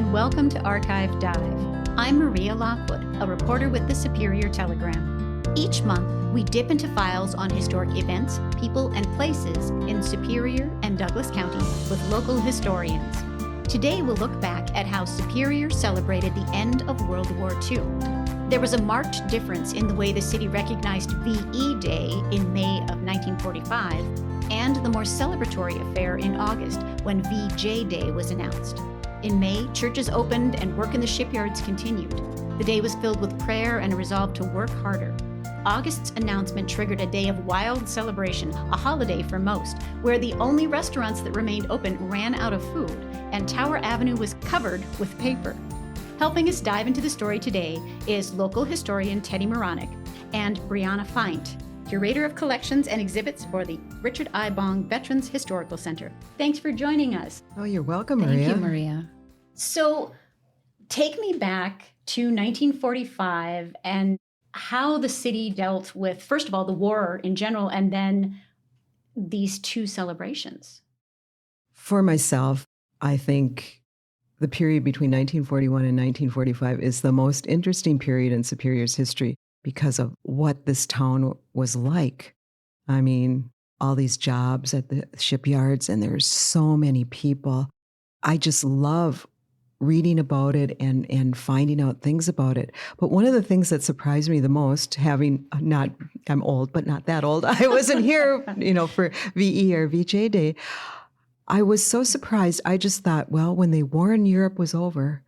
and welcome to Archive Dive. I'm Maria Lockwood, a reporter with the Superior Telegram. Each month, we dip into files on historic events, people, and places in Superior and Douglas County with local historians. Today, we'll look back at how Superior celebrated the end of World War II. There was a marked difference in the way the city recognized VE Day in May of 1945 and the more celebratory affair in August when VJ Day was announced. In May, churches opened and work in the shipyards continued. The day was filled with prayer and a resolve to work harder. August's announcement triggered a day of wild celebration, a holiday for most, where the only restaurants that remained open ran out of food, and Tower Avenue was covered with paper. Helping us dive into the story today is local historian Teddy Moronic and Brianna Feint, curator of collections and exhibits for the Richard I. Bong Veterans Historical Center. Thanks for joining us. Oh, you're welcome, Maria. Thank you, Maria. So take me back to 1945 and how the city dealt with, first of all, the war in general, and then these two celebrations. For myself, I think the period between 1941 and 1945 is the most interesting period in Superior's history because of what this town was like. I mean, all these jobs at the shipyards, and there's so many people. I just love reading about it and finding out things about it. But one of the things that surprised me the most, I'm old, but not that old. I wasn't here, for VE or VJ Day. I was so surprised. I just thought, well, when the war in Europe was over,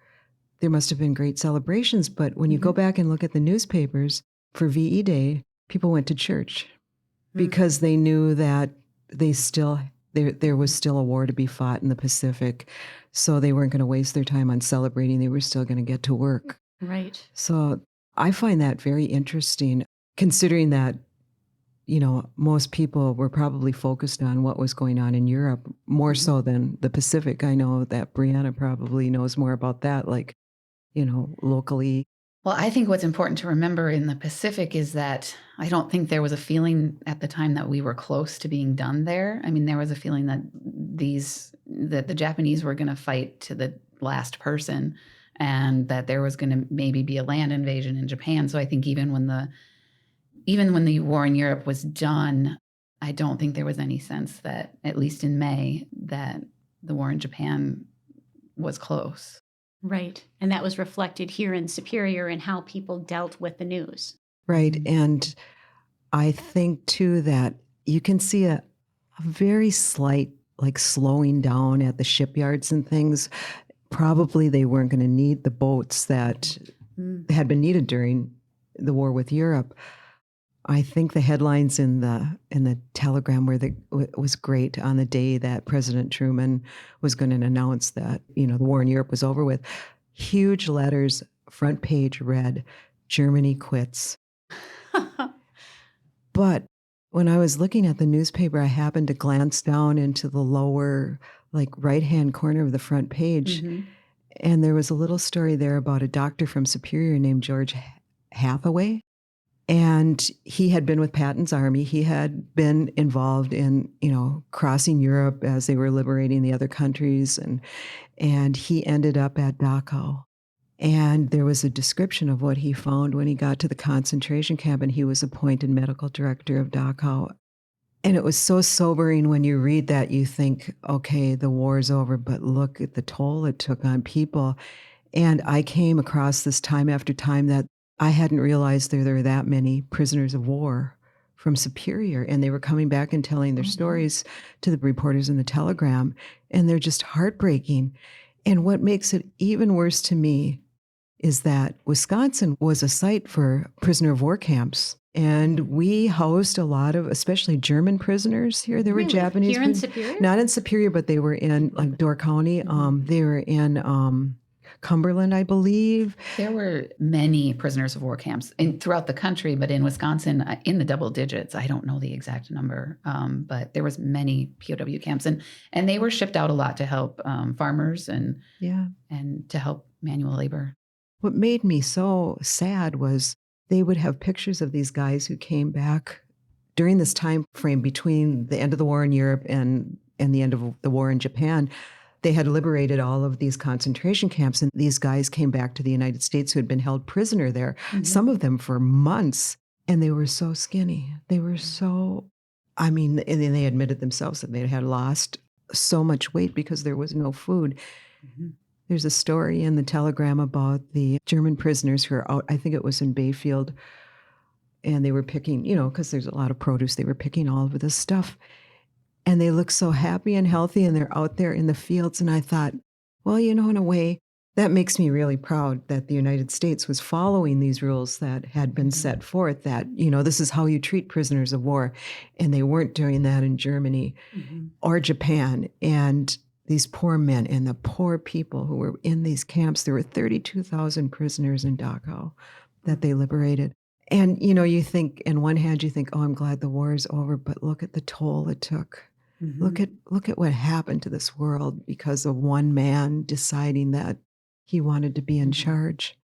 there must have been great celebrations. But when you go back and look at the newspapers for VE Day, people went to church because they knew that there was still a war to be fought in the Pacific. So they weren't going to waste their time on celebrating. They were still going to get to work. Right. So I find that very interesting, considering that, most people were probably focused on what was going on in Europe more so than the Pacific. I know that Brianna probably knows more about that, locally. Well, I think what's important to remember in the Pacific is that I don't think there was a feeling at the time that we were close to being done there. I mean, there was a feeling that the Japanese were going to fight to the last person and that there was going to maybe be a land invasion in Japan. So I think even when the war in Europe was done, I don't think there was any sense that, at least in May, that the war in Japan was close. Right. And that was reflected here in Superior and how people dealt with the news. Right. And I think, too, that you can see a very slight, slowing down at the shipyards and things. Probably they weren't going to need the boats that had been needed during the war with Europe. I think the headlines in the Telegram was great on the day that President Truman was going to announce that, the war in Europe was over with. Huge letters, front page read, "Germany quits." But when I was looking at the newspaper, I happened to glance down into the lower, right-hand corner of the front page. And there was a little story there about a doctor from Superior named George Hathaway. And he had been with Patton's army. He had been involved in, crossing Europe as they were liberating the other countries. And he ended up at Dachau. And there was a description of what he found when he got to the concentration camp, and he was appointed medical director of Dachau. And it was so sobering when you read that. You think, okay, the war's over, but look at the toll it took on people. And I came across this time after time that I hadn't realized there were that many prisoners of war from Superior, and they were coming back and telling their stories to the reporters in the Telegram, and they're just heartbreaking. And what makes it even worse to me is that Wisconsin was a site for prisoner of war camps, and we housed a lot of, especially German prisoners here. There were Japanese. Here in Superior? Not in Superior, but they were in Door County. They were in Cumberland, I believe. There were many prisoners of war camps throughout the country, but in Wisconsin, in the double digits. I don't know the exact number, but there was many POW camps, and they were shipped out a lot to help farmers and to help manual labor. What made me so sad was they would have pictures of these guys who came back during this time frame between the end of the war in Europe and the end of the war in Japan. they had liberated all of these concentration camps, and these guys came back to the United States who had been held prisoner there, some of them for months, and they were so skinny. They were so, and then they admitted themselves that they had lost so much weight because there was no food. There's a story in the Telegram about the German prisoners who are out, I think it was in Bayfield, and they were picking, because there's a lot of produce, they were picking all of this stuff. And they look so happy and healthy, and they're out there in the fields. And I thought, well, in a way, that makes me really proud that the United States was following these rules that had been set forth, that, this is how you treat prisoners of war. And they weren't doing that in Germany or Japan. And these poor men and the poor people who were in these camps, there were 32,000 prisoners in Dachau that they liberated. And, you think, in one hand, you think, oh, I'm glad the war is over, but look at the toll it took. Look at what happened to this world because of one man deciding that he wanted to be in charge.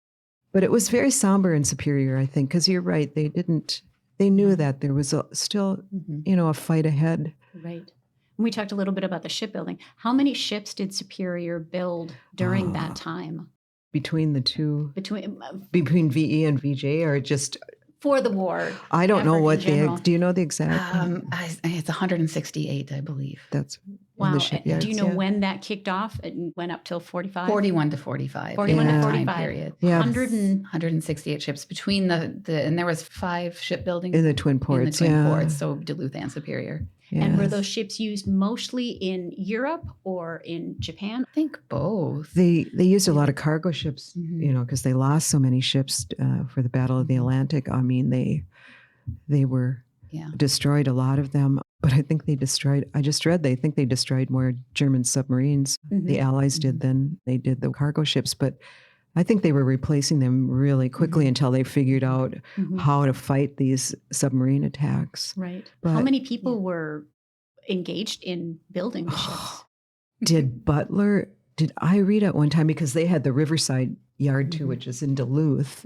But it was very somber in Superior, I think, because you're right. They knew that there was still, a fight ahead. Right. We talked a little bit about the shipbuilding. How many ships did Superior build during that time? Between the two? Between VE and VJ, or just... For the war. I don't know what do you know the exact? It's 168, I believe. That's wow. The shipyards, do you know when that kicked off? It went up till 45? 41 to 45. 41 to 45. Period. Yeah. 168 ships between and there was 5 shipbuilding in the Twin Ports. So Duluth and Superior. Yes. And were those ships used mostly in Europe or in Japan? I think both. They used a lot of cargo ships, because they lost so many ships for the Battle of the Atlantic. They were destroyed, a lot of them. But I think they destroyed more German submarines, the Allies did, than they did the cargo ships. But I think they were replacing them really quickly until they figured out how to fight these submarine attacks. Right. But how many people were engaged in building the ships? Did I read at one time, because they had the Riverside Yard too, which is in Duluth.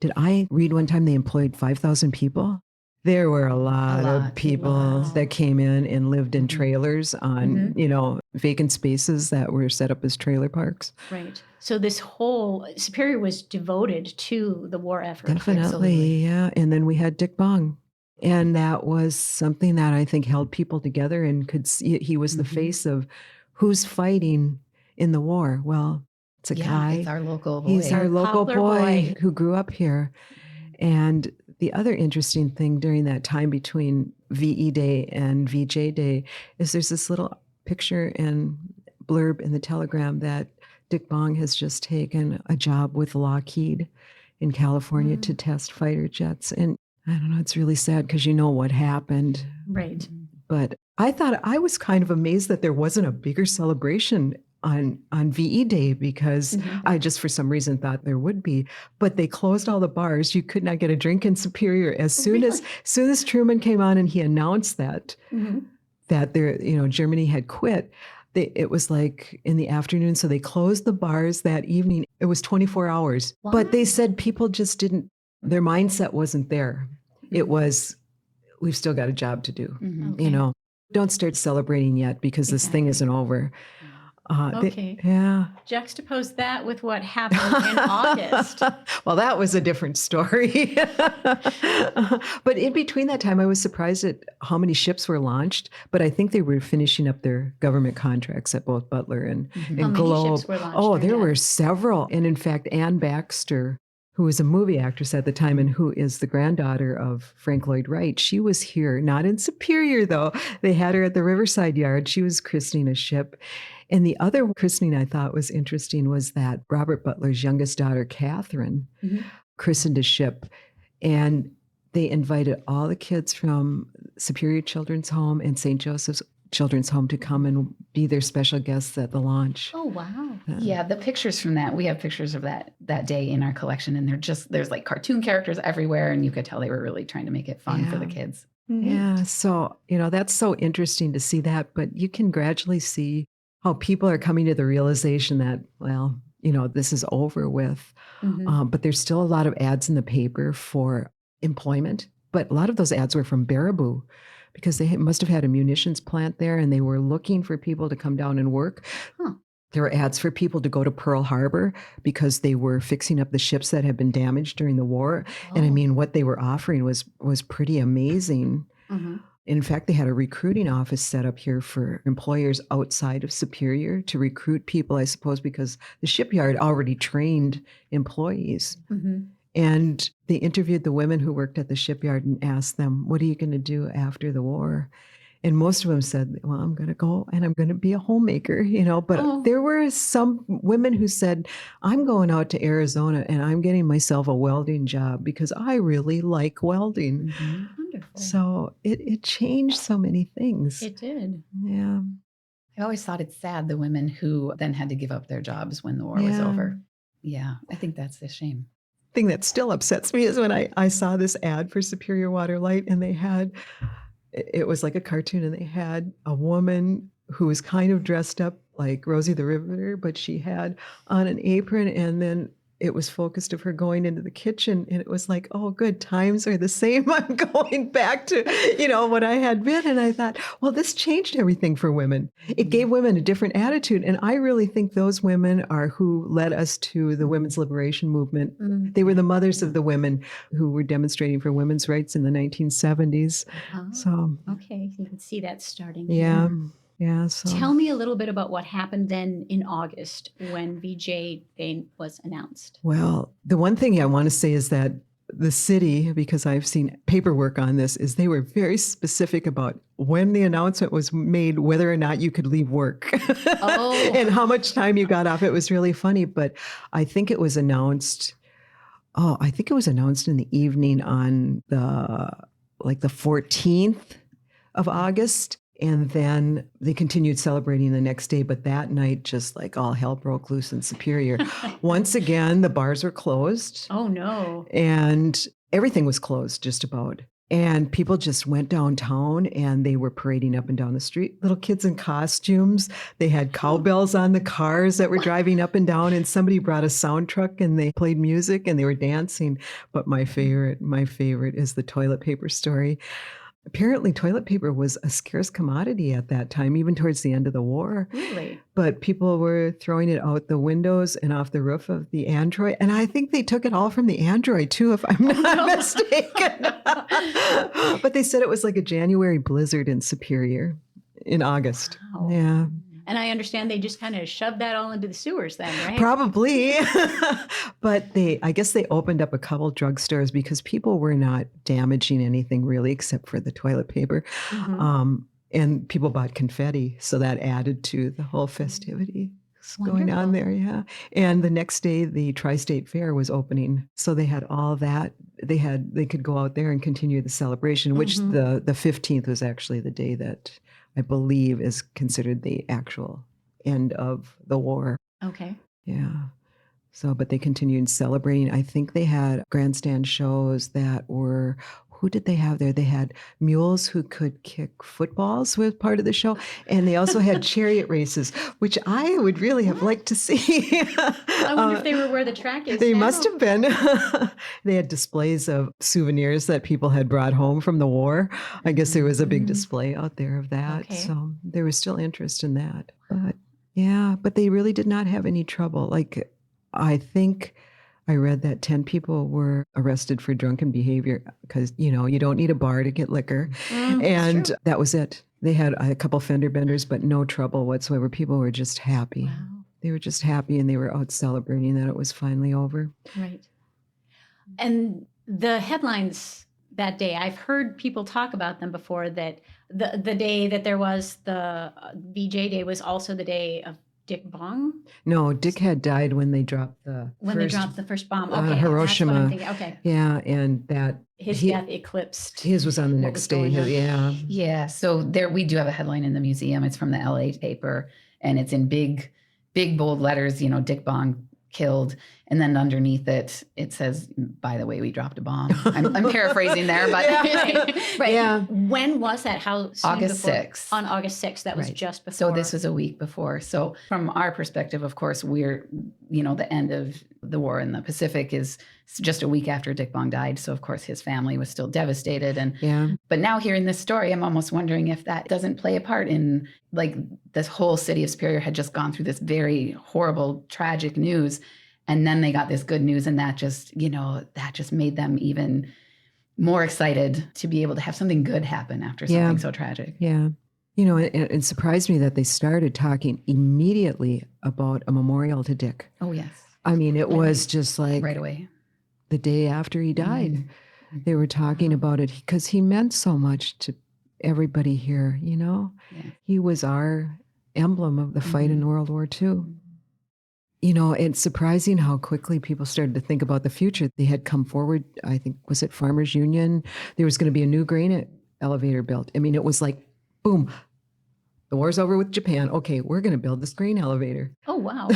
Did I read one time they employed 5,000 people? There were a lot of people that came in and lived in trailers on, vacant spaces that were set up as trailer parks. Right. So this whole Superior was devoted to the war effort. Definitely, absolutely. Yeah. And then we had Dick Bong. And that was something that I think held people together, and could see he was the face of who's fighting in the war. Well, it's a guy. It's our local boy. He's our local boy who grew up here. And the other interesting thing during that time between VE Day and VJ Day is there's this little picture and blurb in the Telegram that Dick Bong has just taken a job with Lockheed in California to test fighter jets. And I don't know, it's really sad because you know what happened. Right. But I was kind of amazed that there wasn't a bigger celebration on VE Day, because I just for some reason thought there would be, but they closed all the bars. You could not get a drink in Superior. As soon as Truman came on and he announced that Germany had quit, it was like in the afternoon, so they closed the bars that evening. It was 24 hours. Wow. But they said people just their mindset wasn't there. It was, we've still got a job to do. Okay. Don't start celebrating yet, because this thing isn't over. Okay. Yeah. Juxtapose that with what happened in August. Well, that was a different story. But in between that time, I was surprised at how many ships were launched. But I think they were finishing up their government contracts at both Butler and Globe. How many ships were launched? There were several. And in fact, Ann Baxter, who was a movie actress at the time and who is the granddaughter of Frank Lloyd Wright, she was here, not in Superior, though. They had her at the Riverside Yard. She was christening a ship. And the other christening I thought was interesting was that Robert Butler's youngest daughter, Catherine, christened a ship. And they invited all the kids from Superior Children's Home and St. Joseph's Children's Home to come and be their special guests at the launch. Oh, wow. Yeah, the pictures from that, we have pictures of that day in our collection, and there's like cartoon characters everywhere, and you could tell they were really trying to make it fun for the kids. Yeah, so, that's so interesting to see that, but you can gradually see how people are coming to the realization that, well, this is over with. But there's still a lot of ads in the paper for employment, but a lot of those ads were from Baraboo, because they must have had a munitions plant there, and they were looking for people to come down and work. There were ads for people to go to Pearl Harbor because they were fixing up the ships that had been damaged during the war. And I mean, what they were offering was pretty amazing. Mm-hmm. In fact, they had a recruiting office set up here for employers outside of Superior to recruit people, I suppose, because the shipyard already trained employees. Mm-hmm. And they interviewed the women who worked at the shipyard and asked them, what are you going to do after the war? And most of them said, well, I'm going to go and I'm going to be a homemaker, but there were some women who said, I'm going out to Arizona and I'm getting myself a welding job because I really like welding. Mm-hmm. Wonderful. So it changed so many things. It did. Yeah. I always thought it's sad, the women who then had to give up their jobs when the war was over. Yeah, I think that's a shame. Thing that still upsets me is when I saw this ad for Superior Water Light and it was like a cartoon and they had a woman who was kind of dressed up like Rosie the Riveter, but she had on an apron and then it was focused of her going into the kitchen and it was like, oh, good, times are the same. I'm going back to, what I had been. And I thought, well, this changed everything for women. It gave women a different attitude. And I really think those women are who led us to the women's liberation movement. Mm-hmm. They were the mothers of the women who were demonstrating for women's rights in the 1970s. So, okay, you can see that starting. Yeah. Yeah. So Tell me a little bit about what happened then in August when VJ Day was announced. Well, the one thing I want to say is that the city, because I've seen paperwork on this, is they were very specific about when the announcement was made, whether or not you could leave work and how much time you got off. It was really funny, but I think it was announced. I think it was announced in the evening on the 14th of August. And then they continued celebrating the next day. But that night, just like all hell broke loose in Superior. Once again, the bars were closed. Oh, no. And everything was closed just about. And people just went downtown and they were parading up and down the street. Little kids in costumes. They had cowbells on the cars that were driving up and down. And somebody brought a sound truck and they played music and they were dancing. But my favorite is the toilet paper story. Apparently, toilet paper was a scarce commodity at that time, even towards the end of the war. Really? But people were throwing it out the windows and off the roof of the Android. And I think they took it all from the Android, too, if I'm not mistaken. But they said it was like a January blizzard in Superior in August. Wow. Yeah. And I understand they just kind of shoved that all into the sewers then, right? Probably. But I guess they opened up a couple drugstores because people were not damaging anything really except for the toilet paper. Mm-hmm. And people bought confetti. So that added to the whole festivity going on there. Yeah. And the next day, the Tri-State Fair was opening. So they had all that. They could go out there and continue the celebration, which the 15th was actually the day that I believe is considered the actual end of the war. Okay. Yeah. So, but they continued celebrating. I think they had grandstand shows that were, who did they have there? They had mules who could kick footballs was part of the show. And they also had chariot races, which I would really have liked to see. I wonder if they were where the track is They now. must have been. They had displays of souvenirs that people had brought home from the war. I guess there was a big display out there of that. Okay. So there was still interest in that. But yeah, but they really did not have any trouble. Like, I think I read that 10 people were arrested for drunken behavior because, you don't need a bar to get liquor. And that was it. They had a couple fender benders, but no trouble whatsoever. People were just happy. Wow. They were just happy and they were out celebrating that it was finally over. Right. And the headlines that day, I've heard people talk about them before, that the day that there was the VJ Day was also the day of Dick Bong? No, Dick had died when they dropped the first bomb. Okay, Hiroshima. That's what I'm thinking. Okay. Yeah, and that His death eclipsed. his was on the next day. Yeah. Yeah. So we do have a headline in the museum. It's from the LA paper and it's in big bold letters, Dick Bong killed. And then underneath it, it says, by the way, we dropped a bomb. I'm paraphrasing there, but Right. Yeah. When was that? How soon August before? 6th. On August 6th. That was Right. just before. So this was a week before. So from our perspective, of course, we're, the end of the war in the Pacific is just a week after Dick Bong died. So of course his family was still devastated. But now hearing this story, I'm almost wondering if that doesn't play a part in, like, this whole city of Superior had just gone through this very horrible, tragic news. And then they got this good news, and that just made them even more excited to be able to have something good happen after something so tragic. Yeah. It surprised me that they started talking immediately about a memorial to Dick. Oh, yes. I mean, it was just like right away. The day after he died. Mm-hmm. They were talking about it because he meant so much to everybody here, Yeah. He was our emblem of the fight in World War II. It's surprising how quickly people started to think about the future. They had come forward, I think, was it Farmers Union? There was going to be a new grain elevator built. I mean, it was like, boom, the war's over with Japan. Okay, we're going to build this grain elevator. Oh, wow.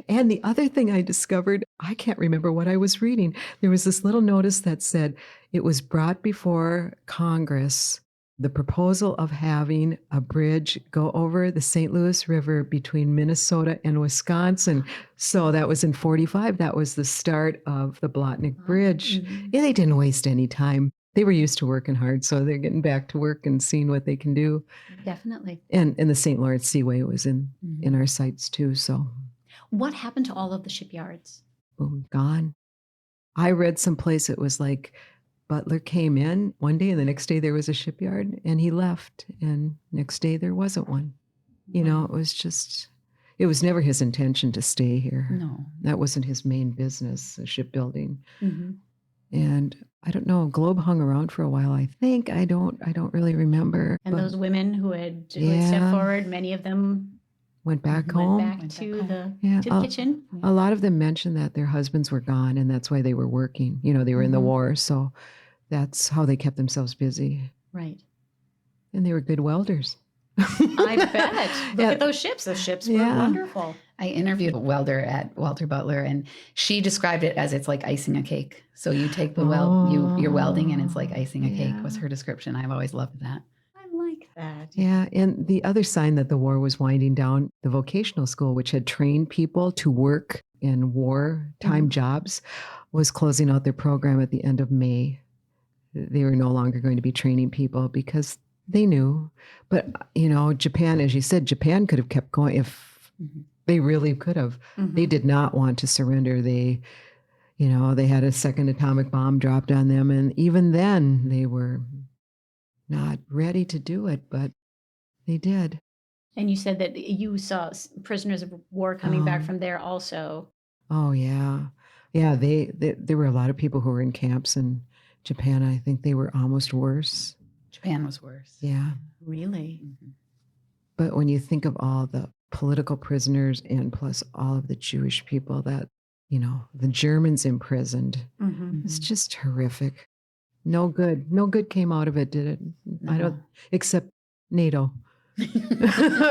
And the other thing I discovered, I can't remember what I was reading. There was this little notice that said it was brought before Congress, the proposal of having a bridge go over the St. Louis River between Minnesota and Wisconsin. So that was in 1945. That was the start of the Blotnick Bridge. Mm-hmm. Yeah, they didn't waste any time. They were used to working hard, so they're getting back to work and seeing what they can do. Definitely. And the St. Lawrence Seaway was in our sights too. So what happened to all of the shipyards? boom, gone. I read someplace it was like Butler came in one day and the next day there was a shipyard and he left and next day there wasn't one. It was never his intention to stay here. No. That wasn't his main business, shipbuilding. Mm-hmm. And I don't know, Globe hung around for a while, I think. I don't really remember. And those women who had stepped forward, many of them went back home. Went back to the kitchen. A lot of them mentioned that their husbands were gone and that's why they were working. They were in the war, so that's how they kept themselves busy. Right. And they were good welders. I bet. Look at those ships. Those ships were wonderful. I interviewed a welder at Walter Butler, and she described it as it's like icing a cake. So you take the you're welding, and it's like icing a cake was her description. I've always loved that. I like that. Yeah, and the other sign that the war was winding down, the vocational school, which had trained people to work in wartime jobs, was closing out their program at the end of May. They were no longer going to be training people because they knew. But, Japan, as you said, Japan could have kept going if they really could have. They did not want to surrender. They had a second atomic bomb dropped on them. And even then, they were not ready to do it, but they did. And you said that you saw prisoners of war coming back from there also. Oh, yeah. Yeah, there were a lot of people who were in camps in Japan. I think they were almost worse. Japan was worse. Yeah. Really? But when you think of all the political prisoners and plus all of the Jewish people that, the Germans imprisoned, it's just horrific. No good came out of it, did it? No. I don't, except NATO.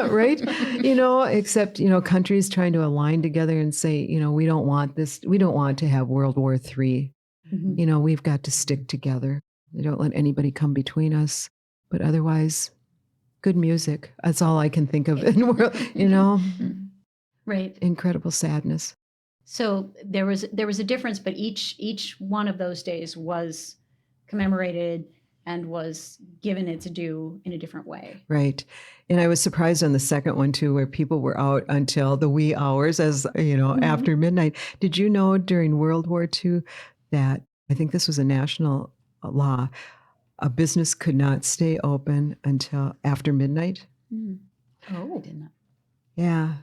Right? Except, countries trying to align together and say, we don't want this, we don't want to have World War III. We've got to stick together. They don't let anybody come between us. But otherwise, good music. That's all I can think of in the world, Right. Incredible sadness. So there was a difference, but each one of those days was commemorated and was given its due in a different way. Right. And I was surprised on the second one too, where people were out until the wee hours after midnight. Did you know during World War II that, I think this was a national law, a business could not stay open until after midnight? Oh, I did not. Yeah.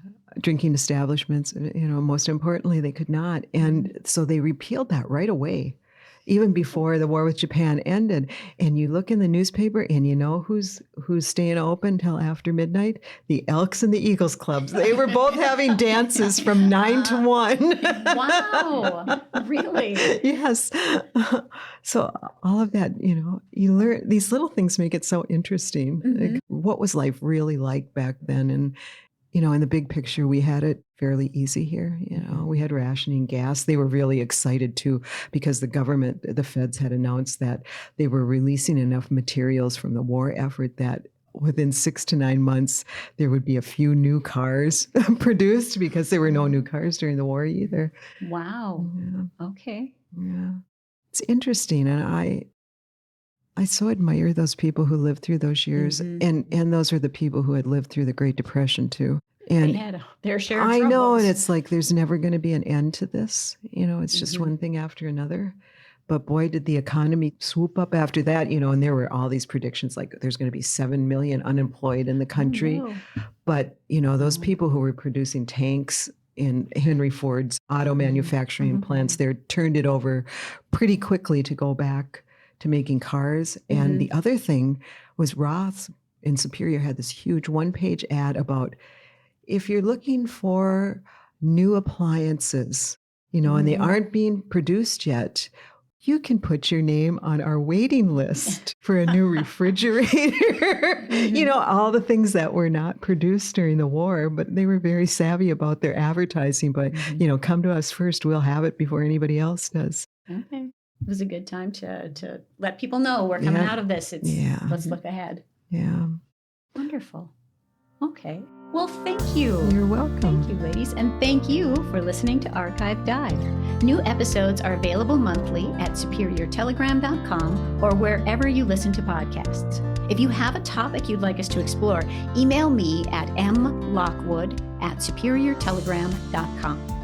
Drinking establishments, most importantly, they could not. And so they repealed that right away, even before the war with Japan ended. And you look in the newspaper and who's staying open till after midnight? The Elks and the Eagles clubs. They were both having dances from 9 to 1. Wow. Really? Yes. So all of that, you learn, these little things make it so interesting. Like, what was life really like back then? And in the big picture, we had it fairly easy here. We had rationing gas. They were really excited too, because the feds had announced that they were releasing enough materials from the war effort that within 6 to 9 months, there would be a few new cars produced, because there were no new cars during the war either. Wow. Yeah. Okay. Yeah. It's interesting. And I so admire those people who lived through those years. And those are the people who had lived through the Great Depression too. And they had their share of I troubles. know, and it's like there's never going to be an end to this. It's just one thing after another. But boy, did the economy swoop up after that, and there were all these predictions like there's going to be 7 million unemployed in the country. Oh, no. But, those people who were producing tanks in Henry Ford's auto manufacturing plants, they turned it over pretty quickly to go back to making cars. And the other thing was Roth in Superior had this huge one-page ad about if you're looking for new appliances, and they aren't being produced yet, you can put your name on our waiting list for a new refrigerator. All the things that were not produced during the war, but they were very savvy about their advertising. But, come to us first. We'll have it before anybody else does. Okay. It was a good time to let people know we're coming out of this. Let's look ahead. Yeah. Wonderful. Okay. Well, thank you. You're welcome. Thank you, ladies. And thank you for listening to Archive Dive. New episodes are available monthly at superiortelegram.com or wherever you listen to podcasts. If you have a topic you'd like us to explore, email me at mlockwood@superiortelegram.com.